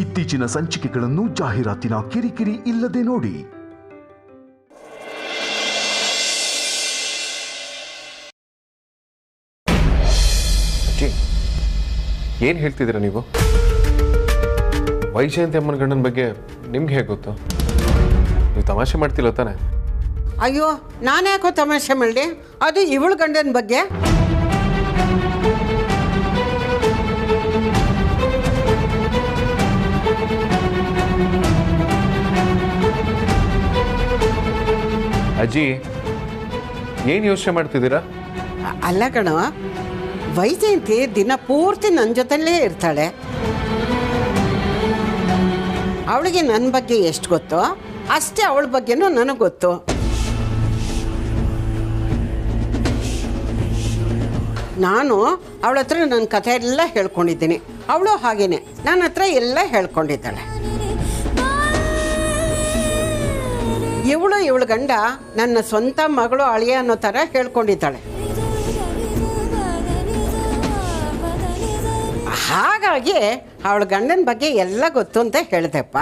ಇತ್ತೀಚಿನ ಸಂಚಿಕೆಗಳನ್ನು ಜಾಹೀರಾತಿನ ಕಿರಿಕಿರಿ ಇಲ್ಲದೆ ನೋಡಿ. ಅಜ್ಜಿ, ಏನು ಹೇಳ್ತಿದ್ದೀರಾ ನೀವು? ವೈಜಯಂತಿ ಅಮ್ಮನ ಗಂಡನ ಬಗ್ಗೆ ನಿಮ್ಗೆ ಹೇಗೆ ಗೊತ್ತು? ನೀವು ತಮಾಷೆ ಮಾಡ್ತಿಲ್ಲ ತಾನೆ? ಅಯ್ಯೋ, ನಾನ್ಯಾಕೋ ತಮಾಷೆ ಮಾಡಲಿ? ಅದು ಇವಳು ಗಂಡನ ಬಗ್ಗೆ. ಅಜ್ಜಿ, ಏನು ಯೋಚನೆ ಮಾಡ್ತಿದ್ದೀರಾ? ಅಲ್ಲ ಕಣ, ವೈಜಯಂತಿ ದಿನ ಪೂರ್ತಿ ನನ್ನ ಜೊತೆಲೇ ಇರ್ತಾಳೆ. ಅವಳಿಗೆ ನನ್ನ ಬಗ್ಗೆ ಎಷ್ಟು ಗೊತ್ತೋ ಅಷ್ಟೇ ಅವಳ ಬಗ್ಗೆನೂ ನನಗೆ ಗೊತ್ತು. ನಾನು ಅವಳ ಹತ್ರ ನನ್ನ ಕಥೆ ಎಲ್ಲ ಹೇಳ್ಕೊಂಡಿದ್ದೀನಿ. ಅವಳು ಹಾಗೇನೆ ನನ್ನ ಹತ್ರ ಎಲ್ಲ ಹೇಳ್ಕೊಂಡಿದ್ದಾಳೆ. ಇವಳು ಗಂಡ ನನ್ನ ಸ್ವಂತ ಮಗಳು ಅಳಿಯ ಅನ್ನೋ ಥರ ಹೇಳ್ಕೊಂಡಿದ್ದಾಳೆ. ಹಾಗಾಗಿ ಅವಳ ಗಂಡನ ಬಗ್ಗೆ ಎಲ್ಲ ಗೊತ್ತು ಅಂತ ಹೇಳಿದೆಪ್ಪ.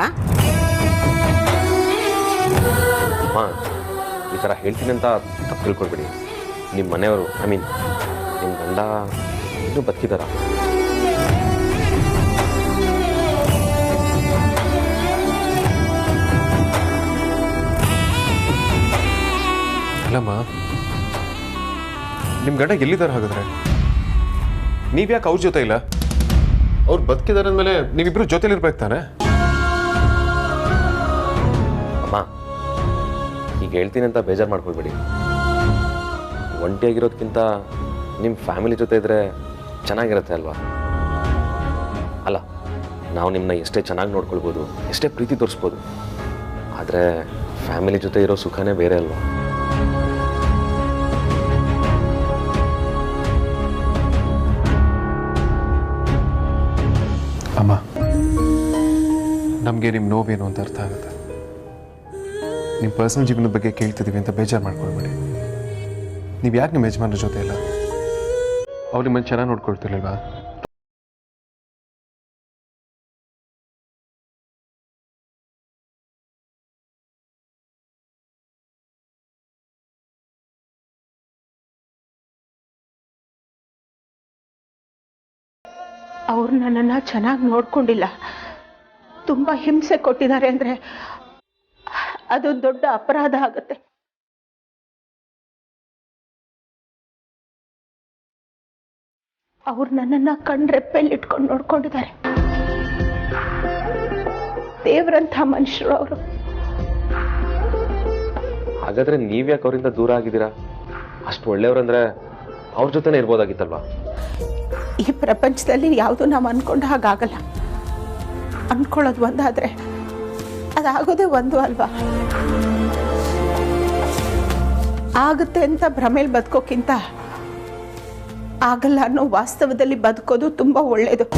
ಈ ಥರ ಹೇಳ್ತೀನಿ ಅಂತ ತಪ್ಪು ತಿಳ್ಕೊಳ್ಬೇಡಿ. ನಿಮ್ಮ ಮನೆಯವರು, ನಿಮ್ಮ ಗಂಡ ಇನ್ನೂ ಬದುಕಿದಾರ? ಅಲ್ಲಮ್ಮ, ನಿಮ್ಮ ಗಂಡ ಎಲ್ಲಿದ್ದಾರೆ ಹಾಗಾದ್ರೆ? ನೀವ್ಯಾಕೆ ಅವ್ರ ಜೊತೆ ಇಲ್ಲ? ಅವ್ರು ಬದುಕಿದಾರೆ ಅಂದಮೇಲೆ ನೀವಿಬ್ರು ಜೊತೆಲಿರ್ಬೇಕು ತಾನೆ? ಅಮ್ಮ, ಈಗ ಹೇಳ್ತೀನಿ ಅಂತ ಬೇಜಾರು ಮಾಡ್ಕೊಳ್ಬೇಡಿ. ಒಂಟಿಯಾಗಿರೋದಕ್ಕಿಂತ ನಿಮ್ಮ ಫ್ಯಾಮಿಲಿ ಜೊತೆ ಇದ್ದರೆ ಚೆನ್ನಾಗಿರುತ್ತೆ ಅಲ್ವಾ? ಅಲ್ಲ, ನಾವು ನಿಮ್ಮನ್ನ ಎಷ್ಟೇ ಚೆನ್ನಾಗಿ ನೋಡ್ಕೊಳ್ಬೋದು, ಎಷ್ಟೇ ಪ್ರೀತಿ ತೋರಿಸ್ಬೋದು, ಆದರೆ ಫ್ಯಾಮಿಲಿ ಜೊತೆ ಇರೋ ಸುಖನೇ ಬೇರೆ ಅಲ್ವಾ? ಅಮ್ಮ, ನಮಗೆ ನಿಮ್ಮ ನೋವೇನು ಅಂತ ಅರ್ಥ ಆಗುತ್ತೆ. ನಿಮ್ಮ ಪರ್ಸನಲ್ ಜೀವನದ ಬಗ್ಗೆ ಕೇಳ್ತಿದ್ದೀವಿ ಅಂತ ಬೇಜಾರು ಮಾಡ್ಕೊಳ್ಬೇಡಿ. ನೀವು ಯಾಕೆ ನಿಮ್ಮ ಯಜಮಾನ್ರ ಜೊತೆ ಇಲ್ಲ? ಅವ್ರು ನಿಮ್ಮನ್ನು ಚೆನ್ನಾಗಿ ನೋಡ್ಕೊಳ್ತಿರ್ಲಿಲ್ವಾ? ಅವ್ರು ನನ್ನನ್ನು ಚೆನ್ನಾಗಿ ನೋಡ್ಕೊಂಡಿಲ್ಲ, ತುಂಬ ಹಿಂಸೆ ಕೊಟ್ಟಿದ್ದಾರೆ ಅಂದರೆ ಅದು ದೊಡ್ಡ ಅಪರಾಧ ಆಗುತ್ತೆ. ಅವ್ರು ನನ್ನನ್ನು ಕಣ್ರೆಪ್ಪೆಲ್ಲಿ ಇಟ್ಕೊಂಡು ನೋಡ್ಕೊಂಡಿದ್ದಾರೆ. ದೇವರಂಥ ಮನುಷ್ಯರು ಅವರು. ಹಾಗಾದ್ರೆ ನೀವ್ಯಾಕೆ ಅವರಿಂದ ದೂರ ಆಗಿದ್ದೀರಾ? ಅಷ್ಟು ಒಳ್ಳೆಯವ್ರಂದ್ರೆ ಅವ್ರ ಜೊತೆನೇ ಇರ್ಬೋದಾಗಿತ್ತಲ್ವಾ? ಈ ಪ್ರಪಂಚದಲ್ಲಿ ಯಾವುದು ನಾವು ಅನ್ಕೊಂಡ ಹಾಗಾಗಲ್ಲ. ಅನ್ಕೊಳ್ಳೋದು ಒಂದಾದ್ರೆ ಅದಾಗೋದೇ ಒಂದು ಅಲ್ವಾ? ಆಗುತ್ತೆ ಅಂತ ಭ್ರಮೇಲಿ ಬದುಕೋಕ್ಕಿಂತ ಆಗಲ್ಲ ಅನ್ನೋ ವಾಸ್ತವದಲ್ಲಿ ಬದುಕೋದು ತುಂಬ ಒಳ್ಳೆಯದು.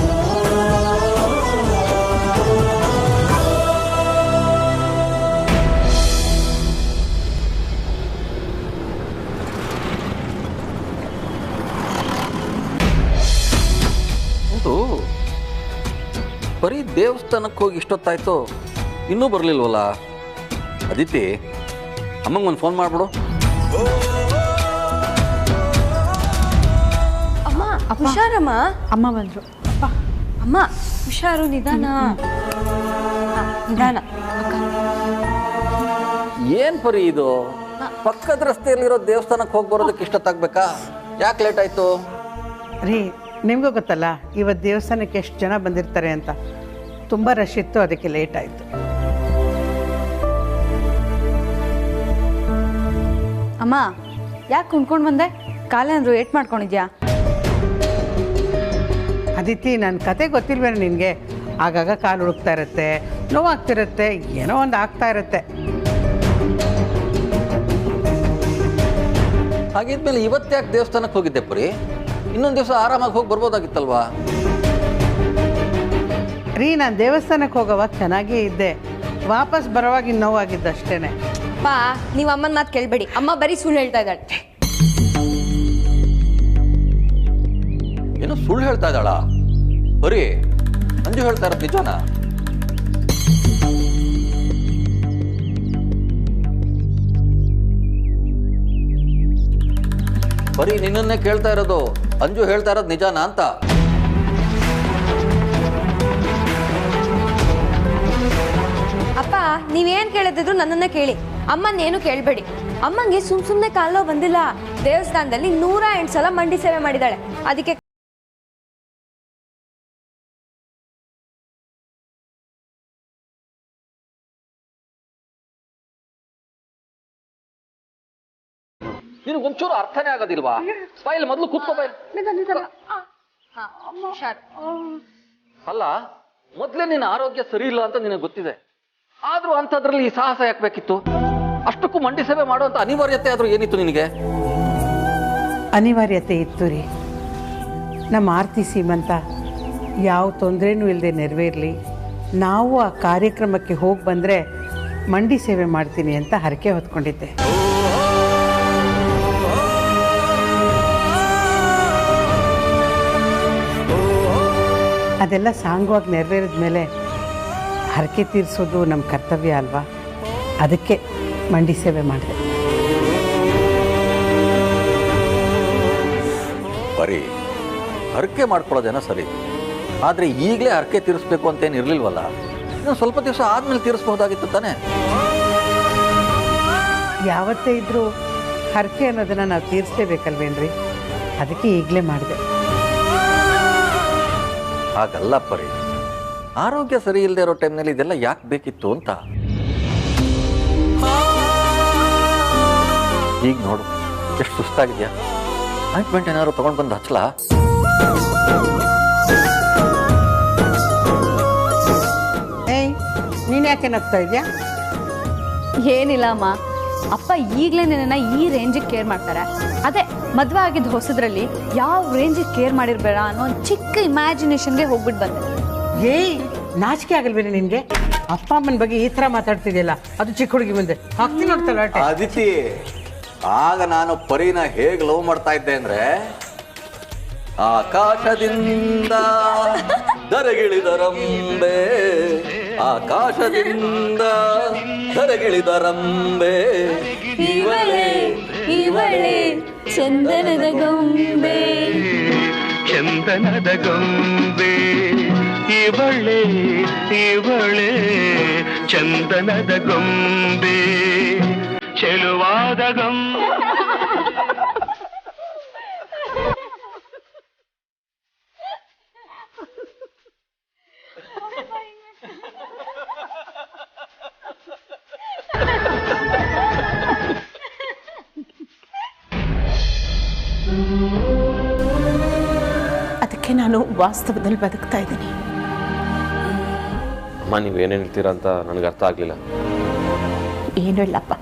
ಬರೀ ದೇವಸ್ಥಾನಕ್ಕೆ ಹೋಗಿ ಇಷ್ಟೊತ್ತಾಯ್ತು, ಇನ್ನೂ ಬರಲಿಲ್ವಲ್ಲ? ಅದಿತಿ, ಅಮ್ಮಂಗೆ ಒಂದು ಫೋನ್ ಮಾಡಿಬಿಡು. ಅಮ್ಮ ಹುಷಾರಮ್ಮ. ಅಮ್ಮ ಬಂದರು. ಅಮ್ಮ ಹುಷಾರು, ನಿಧಾನ ನಿಧಾನ. ಏನು ಪರಿ ಇದು? ಪಕ್ಕದ ರಸ್ತೆಯಲ್ಲಿರೋ ದೇವಸ್ಥಾನಕ್ಕೆ ಹೋಗಿ ಬರೋದಕ್ಕೆ ಇಷ್ಟೊತ್ತಾಗಬೇಕಾ? ಯಾಕೆ ಲೇಟ್ ಆಯಿತು? ರೀ, ನಿಮಗೂ ಗೊತ್ತಲ್ಲ ಇವತ್ತು ದೇವಸ್ಥಾನಕ್ಕೆ ಎಷ್ಟು ಜನ ಬಂದಿರ್ತಾರೆ ಅಂತ. ತುಂಬ ರಶ್ ಇತ್ತು, ಅದಕ್ಕೆ ಲೇಟ್ ಆಯಿತು. ಅಮ್ಮ ಯಾಕೆ ಕುಣ್ಕೊಂಡು ಬಂದೆ? ಕಾಲೇನಾದ್ರು ಏಟ್ ಮಾಡ್ಕೊಂಡಿದ್ಯಾ? ಅದಿತಿ, ನನ್ನ ಕತೆ ಗೊತ್ತಿಲ್ವೇನೋ ನಿನಗೆ? ಆಗಾಗ ಕಾಲು ಹುಡುಕ್ತಾ ಇರುತ್ತೆ, ನೋವಾಗ್ತಿರುತ್ತೆ, ಏನೋ ಒಂದು ಆಗ್ತಾ ಇರುತ್ತೆ. ಹಾಗಿದ್ಮೇಲೆ ಇವತ್ತು ಯಾಕೆ ದೇವಸ್ಥಾನಕ್ಕೆ ಹೋಗಿದ್ದೆ ಪರಿ? ಇನ್ನೊಂದು ದಿವಸ ಆರಾಮಾಗಿ ಹೋಗಿ ಬರ್ಬೋದಾಗಿತ್ತಲ್ವಾ? ರೀ, ನಾನು ದೇವಸ್ಥಾನಕ್ಕೆ ಹೋಗೋವಾಗ ಚೆನ್ನಾಗೇ ಇದ್ದೆ, ವಾಪಸ್ ಬರೋವಾಗ ನೋವಾಗಿದ್ದು ಅಷ್ಟೇ. ಪಾ, ನೀವು ಅಮ್ಮನ ಮಾತು ಕೇಳಬೇಡಿ. ಅಮ್ಮ ಬರೀ ಸುಳ್ಳು ಹೇಳ್ತಾ ಇದ್ದಾಳೆ. ಏನೋ ಸುಳ್ಳು ಹೇಳ್ತಾ ಇದ್ದಾಳ? ಬರೀ ಅಂಜು ಹೇಳ್ತಾ ಇರೋದು ನಿಜಾನ? ಬರೀ ನಿನ್ನನ್ನೇ ಕೇಳ್ತಾ ಇರೋದು. ಅಂಜು ಹೇಳ್ತಾ ಇರೋದು ನಿಜಾನಾ ಅಂತ. ಅಪ್ಪ ನೀವೇನ್ ಕೇಳಿದ್ರು ನನ್ನನ್ನ ಕೇಳಿ, ಅಮ್ಮನ್ನೇನು ಕೇಳಬೇಡಿ. ಅಮ್ಮಂಗೆ ಸುಮ್ನೆ ಕಾಲೋ ಬಂದಿಲ್ಲ. ದೇವಸ್ಥಾನದಲ್ಲಿ 108 ಸಲ ಮಂಡಿ ಸೇವೆ ಮಾಡಿದಾಳೆ. ಅದಕ್ಕೆ ನಿನಗೆ ಒಂಚೂರು ಅರ್ಥನೇ ಆಗೋದಿಲ್ವಾ? ಬಾಯಲ್ಲಿ ಮೊದಲು ಕೂತ್ಕೋ. ಅಲ್ಲ, ಮೊದಲೇ ನಿನ್ನ ಆರೋಗ್ಯ ಸರಿ ಇಲ್ಲ ಅಂತ ನಿನಗೆ ಗೊತ್ತಿದೆ. ಆದ್ರೂ ಅಂಥದ್ರಲ್ಲಿ ಈ ಸಾಹಸ ಯಾಕಬೇಕಿತ್ತು? ಅಷ್ಟಕ್ಕೂ ಮಂಡಿ ಸೇವೆ ಮಾಡುವಂತ ಅನಿವಾರ್ಯತೆ ಆದ್ರೂ ಏನಿತ್ತು ನಿನಗೆ? ಅನಿವಾರ್ಯತೆ ಇತ್ತು ರೀ. ನಮ್ಮ ಆರ್ತಿ ಸೀಮಂತ ಯಾವ ತೊಂದರೆನೂ ಇಲ್ಲದೆ ನೆರವೇರಲಿ, ನಾವು ಆ ಕಾರ್ಯಕ್ರಮಕ್ಕೆ ಹೋಗಿ ಬಂದರೆ ಮಂಡಿ ಸೇವೆ ಮಾಡ್ತೀನಿ ಅಂತ ಹರಕೆ ಹೊತ್ಕೊಂಡಿದ್ದೆ. ಅದೆಲ್ಲ ಸಾಂಗವಾಗಿ ನೆರವೇರಿದ ಮೇಲೆ ಹರಕೆ ತೀರಿಸೋದು ನಮ್ಮ ಕರ್ತವ್ಯ ಅಲ್ವಾ? ಅದಕ್ಕೆ ಮಂಡಿ ಸೇವೆ ಮಾಡಿದೆ. ಬರೀ ಹರಕೆ ಮಾಡ್ಕೊಳ್ಳೋದೇನೋ ಸರಿ, ಆದರೆ ಈಗಲೇ ಹರಕೆ ತೀರಿಸ್ಬೇಕು ಅಂತೇನು ಇರಲಿಲ್ವಲ್ಲ? ಇನ್ನು ಸ್ವಲ್ಪ ದಿವಸ ಆದ್ಮೇಲೆ ತೀರಿಸ್ಬಹುದಾಗಿತ್ತು ತಾನೇ? ಯಾವತ್ತೇ ಇದ್ರೂ ಹರಕೆ ಅನ್ನೋದನ್ನು ನಾವು ತೀರಿಸಲೇಬೇಕಲ್ವೇನ್ರಿ? ಅದಕ್ಕೆ ಈಗಲೇ ಮಾಡಿದೆ. ಹಾಗಲ್ಲ ಪರಿ, ಆರೋಗ್ಯ ಸರಿ ಇಲ್ಲದೆ ಇರೋ ಟೈಮ್ನಲ್ಲಿ ಇದೆಲ್ಲ ಯಾಕೆ ಬೇಕಿತ್ತು ಅಂತ. ಈಗ ನೋಡು ಎಷ್ಟು ಸುಸ್ತಾಗಿದ್ಯಾ. ಆಯಿಂಟ್ಮೆಂಟ್ ಏನಾದ್ರು ತಗೊಂಡು ಬಂದು ಹಚ್ಚಲಾ? ಏಯ್, ನೀನು ಯಾಕೆ ನಗ್ತಾ ಇದೆಯಾ? ಏನಿಲ್ಲ ಅಮ್ಮ, ಅಪ್ಪ ಈಗಲೇ ನನ್ನನ್ನು ಈ ರೇಂಜಿಗೆ ಕೇರ್ ಮಾಡ್ತಾರೆ. ಅದೇ ಮದುವೆ ಆಗಿದ್ದು ಹೊಸದ್ರಲ್ಲಿ ಯಾವ ರೇಂಜಿಗೆ ಕೇರ್ ಮಾಡಿರ್ಬೇಡ ಅನ್ನೋ ಒಂದು ಚಿಕ್ಕ ಇಮ್ಯಾಜಿನೇಷನ್ಗೆ ಹೋಗ್ಬಿಟ್ಟು ಬಂದೆ. ಏಯ್, ನಾಚಿಕೆ ಆಗಲ್ವೇನೆ ನಿನಗೆ? ಅಪ್ಪ ಅಮ್ಮನ ಬಗ್ಗೆ ಈ ಥರ ಮಾತಾಡ್ತಿದ್ಯಲ್ಲ, ಅದು ಚಿಕ್ಕ ಹುಡುಗಿ ಮುಂದೆ ಹಾಕ್ತೀನಿ ನೋಡ್ತಾಳೆ. ಅದಿತಿ, ಆಗ ನಾನು ಪರಿನ ಹೇಗೆ ಲವ್ ಮಾಡ್ತಾ ಇದ್ದೆ ಅಂದ್ರೆ, ಆಕಾಶದಿಂದ ಧರೆಗಿಳಿದರಂಬೆ, ಆಕಾಶದಿಂದ ಧರೆಗಿಳಿದರಂಬೆ, ಇವಳೆ ಇವಳೆ ಚಂದನದ ಗೊಂಬೆ, ಚಂದನದ ಗೊಂಬೆ, ಇವಳೆ ಇವಳೆ ಚಂದನದ ಗೊಂಬೆ, ಚೆಲುವಾದ ಗೊಂಬೆ. ಅದಕ್ಕೆ ನಾನು ವಾಸ್ತವದಲ್ಲಿ ಬದುಕ್ತಾ ಇದ್ದೀನಿ. ಅಮ್ಮ, ನೀವೇನೇನು ಹೇಳ್ತೀರಾ ಅಂತ ನನಗೆ ಅರ್ಥ ಆಗಲಿಲ್ಲ. ಏನೂ ಇಲ್ಲಪ್ಪ,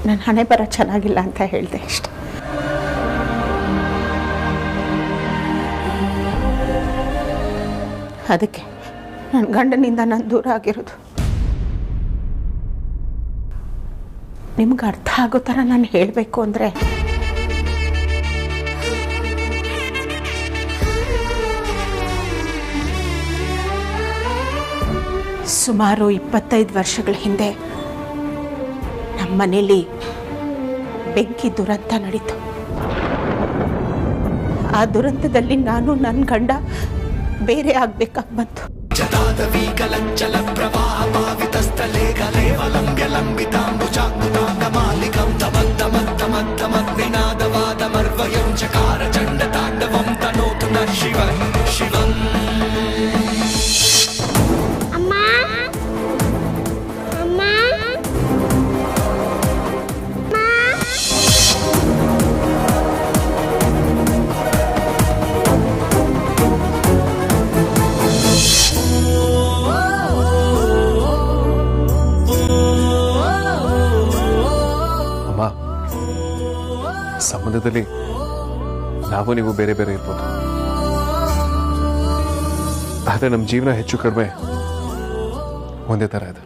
ನನ್ನ ಹಣೆ ಬರ ಚೆನ್ನಾಗಿಲ್ಲ ಅಂತ ಹೇಳಿದೆ ಅಷ್ಟೆ. ಅದಕ್ಕೆ ನನ್ನ ಗಂಡನಿಂದ ನಾನು ದೂರ ಆಗಿರೋದು. ನಿಮ್ಗೆ ಅರ್ಥ ಆಗೋ ಥರ ನಾನು ಹೇಳಬೇಕು ಅಂದರೆ, ಸುಮಾರು 25 ವರ್ಷಗಳ ಹಿಂದೆ ನಮ್ಮ ಮನೇಲಿ ಬೆಂಕಿ ದುರಂತ ನಡೀತು. ಆ ದುರಂತದಲ್ಲಿ ನಾನು ನನ್ನ ಗಂಡ ಬೇರೆ ಆಗ್ಬೇಕಾಗಿ ಬಂತು. ಸಂಬಂಧದಲ್ಲಿ ನಾವು ನೀವು ಬೇರೆ ಬೇರೆ ಇರ್ಬೋದು, ಆದರೆ ನಮ್ಮ ಜೀವನ ಹೆಚ್ಚು ಕಡಿಮೆ ಒಂದೇ ಥರ ಇದೆ.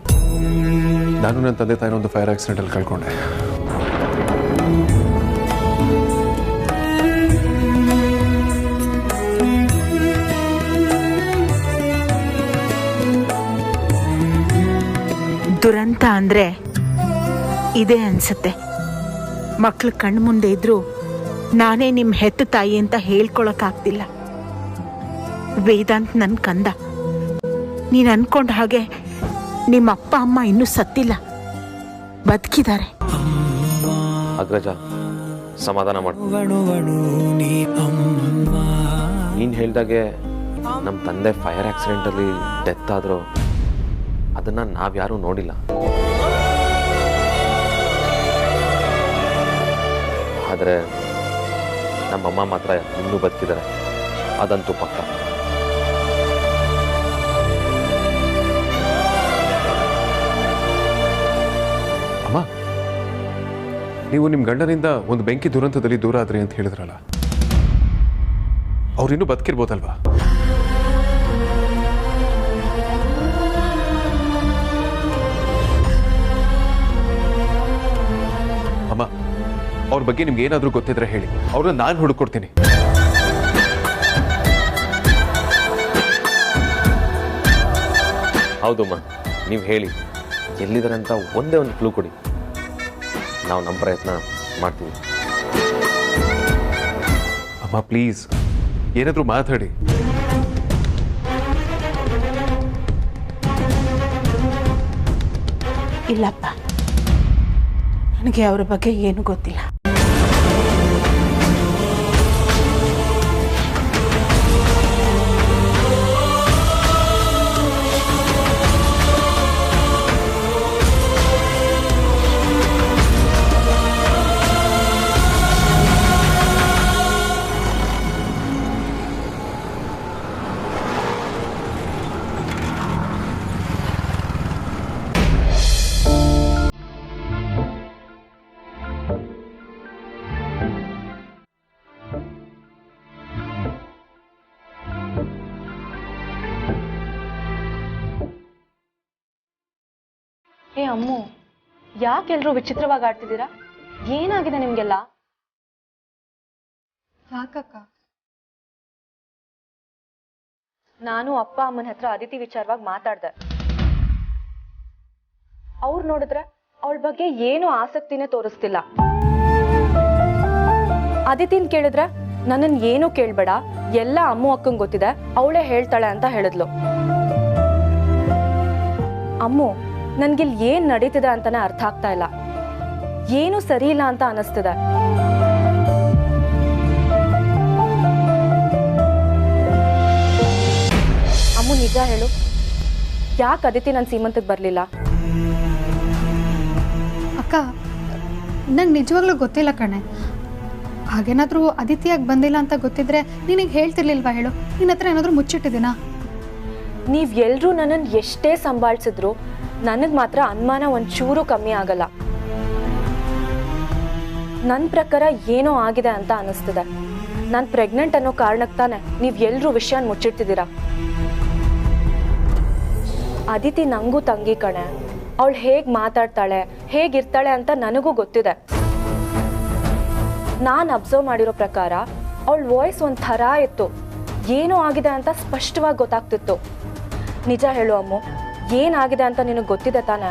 ನಾನು ನನ್ನ ತಂದೆ ತಾಯಿನ ಒಂದು ಫೈರ್ ಆಕ್ಸಿಡೆಂಟಲ್ಲಿ ಕಳ್ಕೊಂಡೆ. ದುರಂತ ಅಂದರೆ ಇದೇ ಅನಿಸುತ್ತೆ. ಮಕ್ಕಳು ಕಣ್ಣು ಮುಂದೆ ಇದ್ದರೂ ನಾನೇ ನಿಮ್ಮ ಹೆತ್ತ ತಾಯಿ ಅಂತ ಹೇಳ್ಕೊಳಕ್ಕಾಗ್ತಿಲ್ಲ. ವೇದಾಂತ್ ನನ್ನ ಕಂದ. ನೀನು ಅನ್ಕೊಂಡ ಹಾಗೆ ನಿಮ್ಮ ಅಪ್ಪ ಅಮ್ಮ ಇನ್ನೂ ಸತ್ತಿಲ್ಲ, ಬದುಕಿದ್ದಾರೆ. ಅಗ್ರಜ, ಸಮಾಧಾನ ಮಾಡು. ನೀನು ಹೇಳ್ದಾಗೆ ನಮ್ಮ ತಂದೆ ಫೈರ್ ಆಕ್ಸಿಡೆಂಟಲ್ಲಿ ಡೆತ್ ಆದರೂ ಅದನ್ನು ನಾವ್ಯಾರೂ ನೋಡಿಲ್ಲ. ಆದರೆ ನಮ್ಮಮ್ಮ ಮಾತ್ರ ಇನ್ನೂ ಬದುಕಿದ್ದಾರೆ, ಅದಂತೂ ಪಕ್ಕ. ಅಮ್ಮ, ನೀವು ನಿಮ್ಮ ಗಂಡನಿಂದ ಒಂದು ಬೆಂಕಿ ದುರಂತದಲ್ಲಿ ದೂರ ಆದ್ರಿ ಅಂತ ಹೇಳಿದ್ರಲ್ಲ, ಅವ್ರಿನ್ನೂ ಬದುಕಿರ್ಬೋದಲ್ವಾ? ಅಮ್ಮ, ಅವ್ರ ಬಗ್ಗೆ ನಿಮ್ಗೆ ಏನಾದರೂ ಗೊತ್ತಿದ್ರೆ ಹೇಳಿ, ಅವ್ರನ್ನ ನಾನು ಹುಡುಕೊಡ್ತೀನಿ. ಹೌದಮ್ಮ, ನೀವು ಹೇಳಿ ಎಲ್ಲಿದ್ದಾರೆ ಅಂತ ಒಂದೇ ಒಂದು ಕ್ಲೂ ಕೊಡಿ, ನಾವು ನಮ್ಮ ಪ್ರಯತ್ನ ಮಾಡ್ತೀವಿ. ಅಮ್ಮ ಪ್ಲೀಸ್, ಏನಾದರೂ ಮಾತಾಡಿ. ಇಲ್ಲಪ್ಪ, ನನಗೆ ಅವ್ರ ಬಗ್ಗೆ ಏನೂ ಗೊತ್ತಿಲ್ಲ. ಏ ಅಮ್ಮು, ಯಾಕೆಲ್ರೂ ವಿಚಿತ್ರವಾಗಿ ಆಡ್ತಿದ್ದೀರಾ? ಏನಾಗಿದೆ ನಿಮ್ಗೆಲ್ಲ? ಯಾಕಕ್ಕ? ನಾನು ಅಪ್ಪ ಅಮ್ಮನ ಹತ್ರ ಅದಿತಿ ವಿಚಾರವಾಗಿ ಮಾತಾಡ್ದೆ. ಅವ್ರು ನೋಡಿದ್ರೆ ಅವಳ ಬಗ್ಗೆ ಏನು ಆಸಕ್ತಿನೇ ತೋರಿಸ್ತಿಲ್ಲ. ಅದಿತಿನ್ ಕೇಳಿದ್ರೆ ನನ್ನನ್ ಏನು ಕೇಳ್ಬೇಡ, ಎಲ್ಲ ಅಮ್ಮು ಅಕ್ಕಂಗ್ ಗೊತ್ತಿದೆ, ಅವಳೇ ಹೇಳ್ತಾಳೆ ಅಂತ ಹೇಳಿದ್ಲು. ಅಮ್ಮು, ನನ್ಗಿಲ್ ಏನ್ ನಡೀತಿದೆ ಅಂತಾನೆ ಅರ್ಥ ಆಗ್ತಾ ಇಲ್ಲ. ಏನು ಸರಿ ಇಲ್ಲ ಅಂತ ಅನಿಸ್ತಿದೆ. ಅಮ್ಮು, ನಿಜ ಹೇಳು, ಯಾಕೆ ಅದಿತಿ ನನ್ನ ಸೀಮಂತಕ್ಕೆ ಬರಲಿಲ್ಲ? ಅಕ್ಕ, ನಂಗೆ ನಿಜವಾಗ್ಲೂ ಗೊತ್ತಿಲ್ಲ ಕಣೆ. ಹಾಗೇನಾದರೂ ಅದಿತಿಯಾಗಿ ಬಂದಿಲ್ಲ ಅಂತ ಗೊತ್ತಿದ್ರೆ ನಿನಗೆ ಹೇಳ್ತಿರ್ಲಿಲ್ವಾ ಹೇಳು? ನಿನ್ನ ಹತ್ರ ಏನಾದರೂ ಮುಚ್ಚಿಟ್ಟಿದ್ದೀನಾ? ನೀವ್ ಎಲ್ರೂ ನನ್ನನ್ನು ಎಷ್ಟೇ ಸಂಭಾಳಿಸಿದ್ರು ನನಗೆ ಮಾತ್ರ ಅನುಮಾನ ಒಂಚೂರು ಕಮ್ಮಿ ಆಗಲ್ಲ. ನನ್ನ ಪ್ರಕಾರ ಏನೋ ಆಗಿದೆ ಅಂತ ಅನಿಸ್ತಿದೆ. ನಾನು ಪ್ರೆಗ್ನೆಂಟ್ ಅನ್ನೋ ಕಾರಣಕ್ಕೆ ತಾನೆ ನೀವು ಎಲ್ಲರೂ ವಿಷಯ ಮುಚ್ಚಿಡ್ತಿದ್ದೀರಾ. ಅದಿತಿ ನಂಗೂ ತಂಗಿ ಕಣೆ. ಅವಳು ಹೇಗೆ ಮಾತಾಡ್ತಾಳೆ, ಹೇಗಿರ್ತಾಳೆ ಅಂತ ನನಗೂ ಗೊತ್ತಿದೆ. ನಾನು ಅಬ್ಸರ್ವ್ ಮಾಡಿರೋ ಪ್ರಕಾರ ಅವಳ ವಾಯ್ಸ್ ಒಂಥರ ಇತ್ತು. ಏನೋ ಆಗಿದೆ ಅಂತ ಸ್ಪಷ್ಟವಾಗಿ ಗೊತ್ತಾಗ್ತಿತ್ತು. ನಿಜ ಹೇಳು ಅಮ್ಮು, ಏನಾಗಿದೆ ಅಂತ ನಿನಗೆ ಗೊತ್ತಿದೆ ತಾನೆ?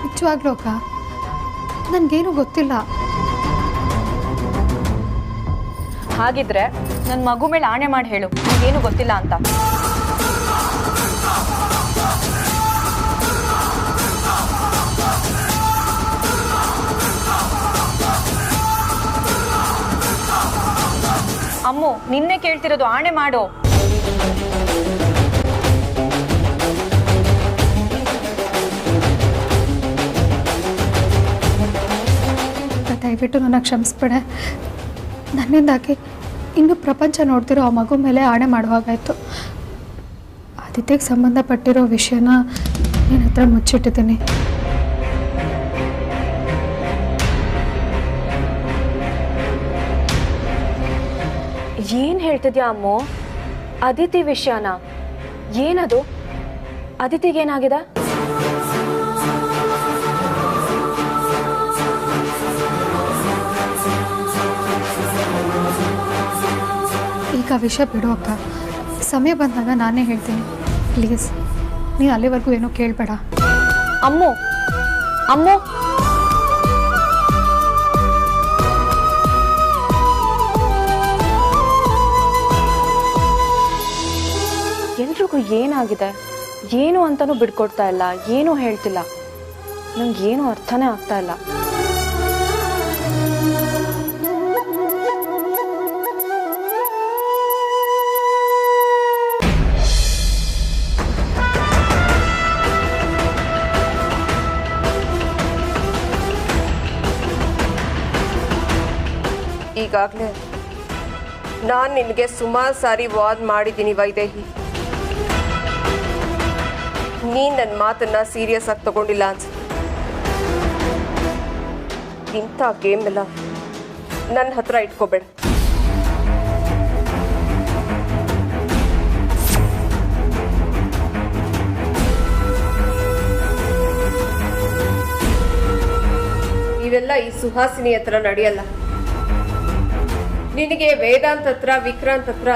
ನಿಜವಾಗ್ಲೂ ಅಕ್ಕ, ನನಗೇನು ಗೊತ್ತಿಲ್ಲ. ಹಾಗಿದ್ರೆ ನನ್ನ ಮಗು ಮೇಲೆ ಆಣೆ ಮಾಡಿ ಹೇಳು, ನಿನಗೇನು ಗೊತ್ತಿಲ್ಲ ಅಂತ. ಅಮ್ಮು, ನಿನ್ನೆ ಕೇಳ್ತಿರೋದು, ಆಣೆ ಮಾಡು. ದಯವಿಟ್ಟು ನನ್ನ ಕ್ಷಮಿಸ್ಬೇಡೆ. ನನ್ನಿಂದಾಗಿ ಇನ್ನು ಪ್ರಪಂಚ ನೋಡ್ತಿರೋ ಆ ಮಗು ಮೇಲೆ ಆಣೆ ಮಾಡುವಾಗಾಯಿತು. ಆದಿತ್ಯಗೆ ಸಂಬಂಧಪಟ್ಟಿರೋ ವಿಷಯನ ನಿನ್ನ ಹತ್ರ ಮುಚ್ಚಿಟ್ಟಿದ್ದೀನಿ. ಏನ್ ಹೇಳ್ತಿದ್ಯಾ ಅಮ್ಮು? ಅದಿತಿ ವಿಷಯನ? ಏನದು? ಅದಿತಿಗೇನಾಗಿದೆ? ಈಗ ವಿಷಯ ಬಿಡು ಅಕ್ಕ, ಸಮಯ ಬಂದಾಗ ನಾನೇ ಹೇಳ್ತೀನಿ. ಪ್ಲೀಸ್, ನೀನು ಅಲ್ಲಿವರೆಗೂ ಏನೂ ಕೇಳಬೇಡ. ಅಮ್ಮು, ಅಮ್ಮು, ಎಲ್ರಿಗೂ ಏನಾಗಿದೆ ಏನು ಅಂತಲೂ ಬಿಡ್ಕೊಡ್ತಾ ಇಲ್ಲ, ಏನೂ ಹೇಳ್ತಿಲ್ಲ. ನಂಗೆ ಏನೂ ಅರ್ಥನೇ ಆಗ್ತಾ ಇಲ್ಲ. ಈಗಾಗಲೇ ನಾನು ನಿನಗೆ ಸುಮಾರು ಸಾರಿ ವಾದ್ ಮಾಡಿದ್ದೀನಿ ವೈದೇಹಿ. ನೀನು ನನ್ನ ಮಾತನ್ನ ಸೀರಿಯಸ್ ಆಗಿ ತಗೊಂಡಿಲ್ಲ ಅನ್ಸುತ್ತೆ. ಇಂಥ ಗೇಮ್ ಎಲ್ಲ ನನ್ನ ಹತ್ರ ಇಟ್ಕೋಬೇಡ. ಇವೆಲ್ಲ ಈ ಸುಹಾಸಿನಿ ಹತ್ರ ನಡೆಯಲ್ಲ. ನಿನಗೆ ವೇದಾಂತ್ ಹತ್ರ ವಿಕ್ರಾಂತ್ ಹತ್ರ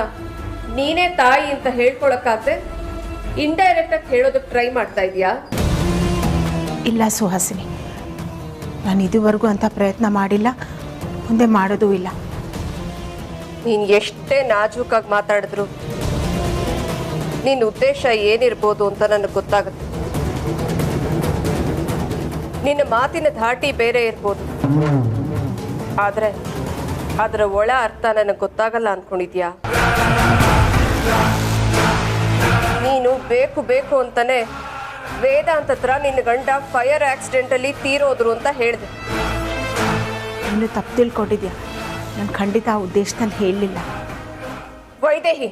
ನೀನೇ ತಾಯಿ ಅಂತ ಹೇಳ್ಕೊಳಕ್ಕಾದ್ರೆ ಇಂಡೈರೆಕ್ಟ್ ಆಗಿ ಹೇಳೋದಕ್ಕೆ ಟ್ರೈ ಮಾಡ್ತಾ ಇದೀಯಾ? ಇಲ್ಲ ಸುಹಾಸಿನಿ, ನಾನು ಇದುವರೆಗೂ ಅಂತ ಪ್ರಯತ್ನ ಮಾಡಿಲ್ಲ, ಮುಂದೆ ಮಾಡೋದೂ ಇಲ್ಲ. ನೀನು ಎಷ್ಟೇ ನಾಜೂಕಾಗಿ ಮಾತಾಡಿದ್ರು ನಿನ್ನ ಉದ್ದೇಶ ಏನಿರ್ಬೋದು ಅಂತ ನನಗೆ ಗೊತ್ತಾಗುತ್ತೆ. ನಿನ್ನ ಮಾತಿನ ಧಾಟಿ ಬೇರೆ ಇರ್ಬೋದು, ಆದರೆ ಅದರ ಒಳ ಅರ್ಥ ನನಗೆ ಗೊತ್ತಾಗಲ್ಲ ಅಂದ್ಕೊಂಡಿದ್ಯಾ? ನೀನು ಬೇಕು ಬೇಕು ಅಂತಾನೆ ವೇದಾಂತ್ ಹತ್ರ ನಿನ್ನ ಗಂಡ ಫೈರ್ ಆಕ್ಸಿಡೆಂಟಲ್ಲಿ ತೀರೋದ್ರು ಅಂತ ಹೇಳಿದೆ. ನೀನು ತಪ್ಪು ತಿಳ್ಕೊಂಡಿದ್ಯಾ, ನಾನು ಖಂಡಿತ ಆ ಉದ್ದೇಶದಲ್ಲಿ ಹೇಳಲಿಲ್ಲ. ವೈದೇಹಿ,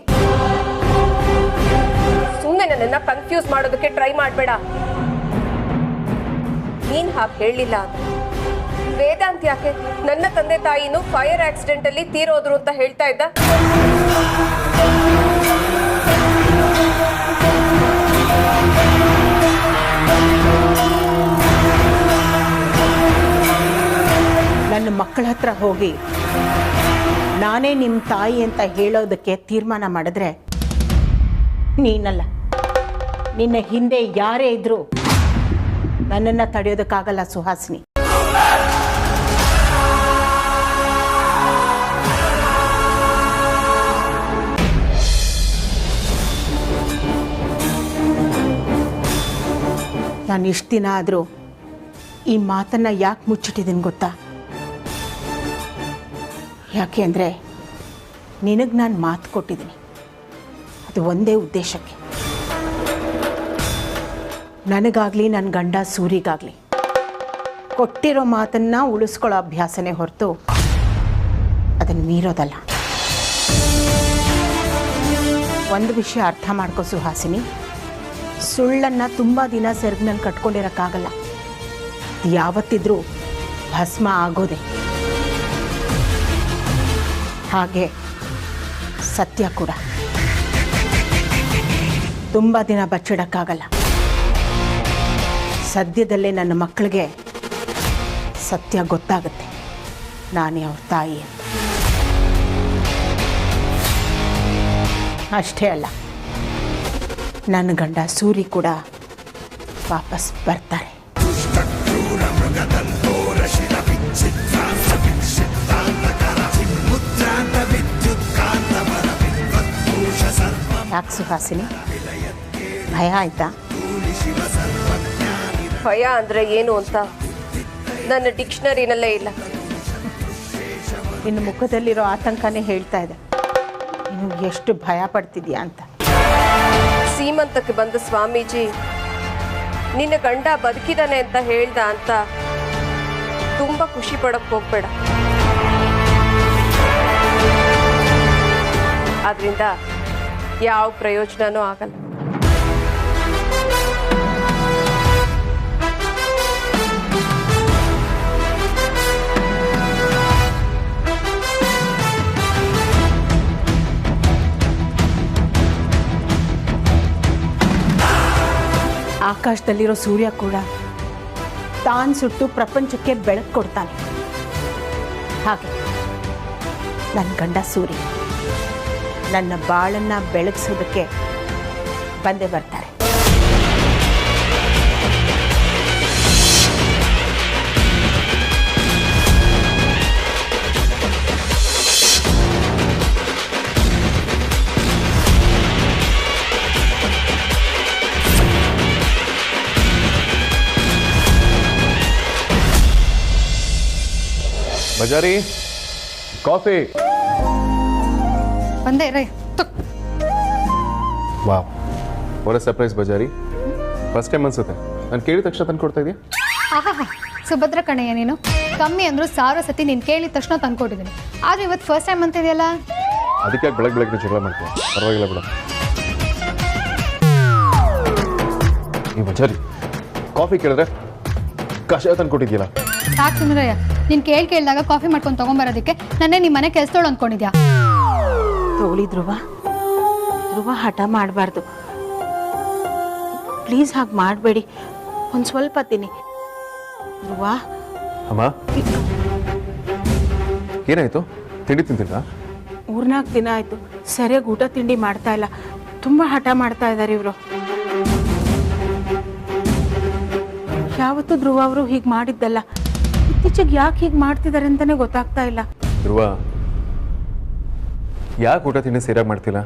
ಸುಮ್ಮನೆ ನನ್ನನ್ನು ಕನ್ಫ್ಯೂಸ್ ಮಾಡೋದಕ್ಕೆ ಟ್ರೈ ಮಾಡಬೇಡ. ನೀನು ಹಾಗೆ ಹೇಳಲಿಲ್ಲ ಅಂದ್ರೆ ವೇದಾಂತ್ ಯಾಕೆ ನನ್ನ ತಂದೆ ತಾಯಿನೂ ಫೈರ್ ಆಕ್ಸಿಡೆಂಟಲ್ಲಿ ತೀರೋದ್ರು ಅಂತ ಹೇಳ್ತಾ ಇದ್ದ? ನನ್ನ ಮಕ್ಕಳ ಹತ್ರ ಹೋಗಿ ನಾನೇ ನಿಮ್ಮ ತಾಯಿ ಅಂತ ಹೇಳೋದಕ್ಕೆ ತೀರ್ಮಾನ ಮಾಡಿದ್ರೆ ನೀನಲ್ಲ, ನಿನ್ನ ಹಿಂದೆ ಯಾರೇ ಇದ್ರೂ ನನ್ನನ್ನು ತಡೆಯೋದಕ್ಕಾಗಲ್ಲ ಸುಹಾಸಿನಿ. ನಾನು ಇಷ್ಟು ದಿನ ಆದರೂ ಈ ಮಾತನ್ನು ಯಾಕೆ ಮುಚ್ಚಿಟ್ಟಿದ್ದೀನಿ ಗೊತ್ತಾ? ಯಾಕೆ ಅಂದರೆ ನಿನಗೆ ನಾನು ಮಾತು ಕೊಟ್ಟಿದ್ದೀನಿ, ಅದು ಒಂದೇ ಉದ್ದೇಶಕ್ಕೆ. ನನಗಾಗಲಿ ನನ್ನ ಗಂಡ ಸೂರಿಗಾಗಲಿ ಕೊಟ್ಟಿರೋ ಮಾತನ್ನು ಉಳಿಸ್ಕೊಳ್ಳೋ ಅಭ್ಯಾಸನೇ ಹೊರತು ಅದನ್ನು ಮೀರೋದಲ್ಲ. ಒಂದು ವಿಷಯ ಅರ್ಥ ಮಾಡ್ಕೋ ಸುಹಾಸಿನಿ, ಸುಳ್ಳನ್ನು ತುಂಬ ದಿನ ಸೆರಗಿನಲ್ಲಿ ಕಟ್ಕೊಂಡಿರೋಕ್ಕಾಗಲ್ಲ. ಯಾವತ್ತಿದ್ರೂ ಭಸ್ಮ ಆಗೋದೆ. ಹಾಗೆ ಸತ್ಯ ಕೂಡ ತುಂಬ ದಿನ ಬಚ್ಚಿಡೋಕ್ಕಾಗಲ್ಲ. ಸದ್ಯದಲ್ಲೇ ನನ್ನ ಮಕ್ಕಳಿಗೆ ಸತ್ಯ ಗೊತ್ತಾಗುತ್ತೆ, ನಾನೇ ಅವ್ರ ತಾಯಿ ಅಂತ. ಅಷ್ಟೇ ಅಲ್ಲ, ನನ್ನ ಗಂಡ ಸೂರಿ ಕೂಡ ವಾಪಸ್ ಬರ್ತಾರೆ. ಯಾಕೆ ಸುಹಾಸಿನಿ, ಭಯ ಆಯ್ತಾ? ಭಯ ಅಂದರೆ ಏನು ಅಂತ ನನ್ನ ಡಿಕ್ಷನರಿನಲ್ಲೇ ಇಲ್ಲ. ನಿನ್ನ ಮುಖದಲ್ಲಿರೋ ಆತಂಕನೇ ಹೇಳ್ತಾ ಇದೆ ನೀನು ಎಷ್ಟು ಭಯ ಪಡ್ತಿದ್ಯಾ ಅಂತ. ಸೀಮಂತಕ್ಕೆ ಬಂದ ಸ್ವಾಮೀಜಿ ನಿನ್ನ ಗಂಡ ಬದುಕಿದಾನೆ ಅಂತ ಹೇಳ್ದ ಅಂತ ತುಂಬ ಖುಷಿ ಪಡಕ್ಕೆ ಹೋಗ್ಬೇಡ. ಅದರಿಂದ ಯಾವ ಪ್ರಯೋಜನನೂ ಆಗಲ್ಲ. ಆಕಾಶದಲ್ಲಿರೋ ಸೂರ್ಯ ಕೂಡ ತಾನು ಸುಟ್ಟು ಪ್ರಪಂಚಕ್ಕೆ ಬೆಳಕು ಕೊಡ್ತಾನೆ. ಹಾಗೆ ನನ್ನ ಗಂಡ ಸೂರ್ಯ ನನ್ನ ಬಾಳನ್ನು ಬೆಳಗಿಸೋದಕ್ಕೆ ಬಂದೇ ಬರ್ತಾರೆ. ಬಜಾರಿ ಕಾಫಿ. ಬಂದೆ ರೈ. ವಾವ್, ಒಳ್ಳೆ ಸರ್ಪ್ರೈಸ್ ಬಜಾರಿ. ಫಸ್ಟ್ ಟೈಮ್ ಅನ್ಸುತ್ತೆ ನಾನು ಕೇಳಿದ ತಕ್ಷಣ ತಂದು ಕೊಡ್ತಾ ಇದೆಯಾ? ಆಹಾ, ಸುಭದ್ರ ಕಣಯ್ಯ ನೀನು. ಕಮ್ಮಿ ಅಂದರೂ 1000 ಸತಿ ನೀನು ಕೇಳಿದ ತಕ್ಷಣ ತಂದ್ಕೊಟ್ಟಿದ್ದೀನಿ. ಆದರೆ ಇವತ್ತು ಫಸ್ಟ್ ಟೈಮ್ ಅಂತ ಇದೆಯಲ್ಲ. ಅದಕ್ಕೆ ಬೆಳಗ್ಗೆ ಜಗಳ ಮಾಡ್ತೀಯ? ಪರವಾಗಿಲ್ಲ ಬಿಡ. ಈ ಬಜಾರಿ ಕಾಫಿ ಕೇಳಿದ್ರೆ ಕಷಾಯ ತಂದು ಕೊಟ್ಟಿದ್ಯಲ್ಲ. ಸಾಕು ಸುಂದರಯ್ಯ, ನೀನು ಕೇಳಿದಾಗ ಕಾಫಿ ಮಾಡ್ಕೊಂಡು ತೊಗೊಂಬರೋದಕ್ಕೆ ನನ್ನೇ ನಿಮ್ಮ ಮನೆ ಕೆಲಸದೋಳು ಅಂದ್ಕೊಂಡಿದ್ಯಾ? ತಗೊಳ್ಳಿ ಧ್ರುವ, ಹಠ ಮಾಡಬಾರ್ದು ಪ್ಲೀಸ್. ಹಾಗೆ ಮಾಡಬೇಡಿ, ಒಂದು ಸ್ವಲ್ಪ ತಿನ್ನಿ. ಧ್ರುವ ಅಮ್ಮ, ಏನಾಯ್ತು? ತಿಂಡಿ ತಿಂತಿಲ್ಲ? 3-4 ದಿನ ಆಯಿತು, ಸರಿಯಾಗಿ ಊಟ ತಿಂಡಿ ಮಾಡ್ತಾ ಇಲ್ಲ. ತುಂಬ ಹಠ ಮಾಡ್ತಾ ಇದ್ದಾರೆ ಇವರು. ಯಾವತ್ತೂ ಧ್ರುವ ಅವರು ಹೀಗೆ ಮಾಡಿದ್ದಲ್ಲ. ಇತ್ತೀಚೆಗೆ ಯಾಕೆ ಹೀಗೆ ಮಾಡ್ತಿದ್ದಾರೆ ಅಂತಲೇ ಗೊತ್ತಾಗ್ತಾ ಇಲ್ಲ. ಧ್ರುವ, ಯಾಕೆ ಊಟ ತಿಂಡಿ ಸರಿಯಾಗಿ ಮಾಡ್ತಿಲ್ಲ?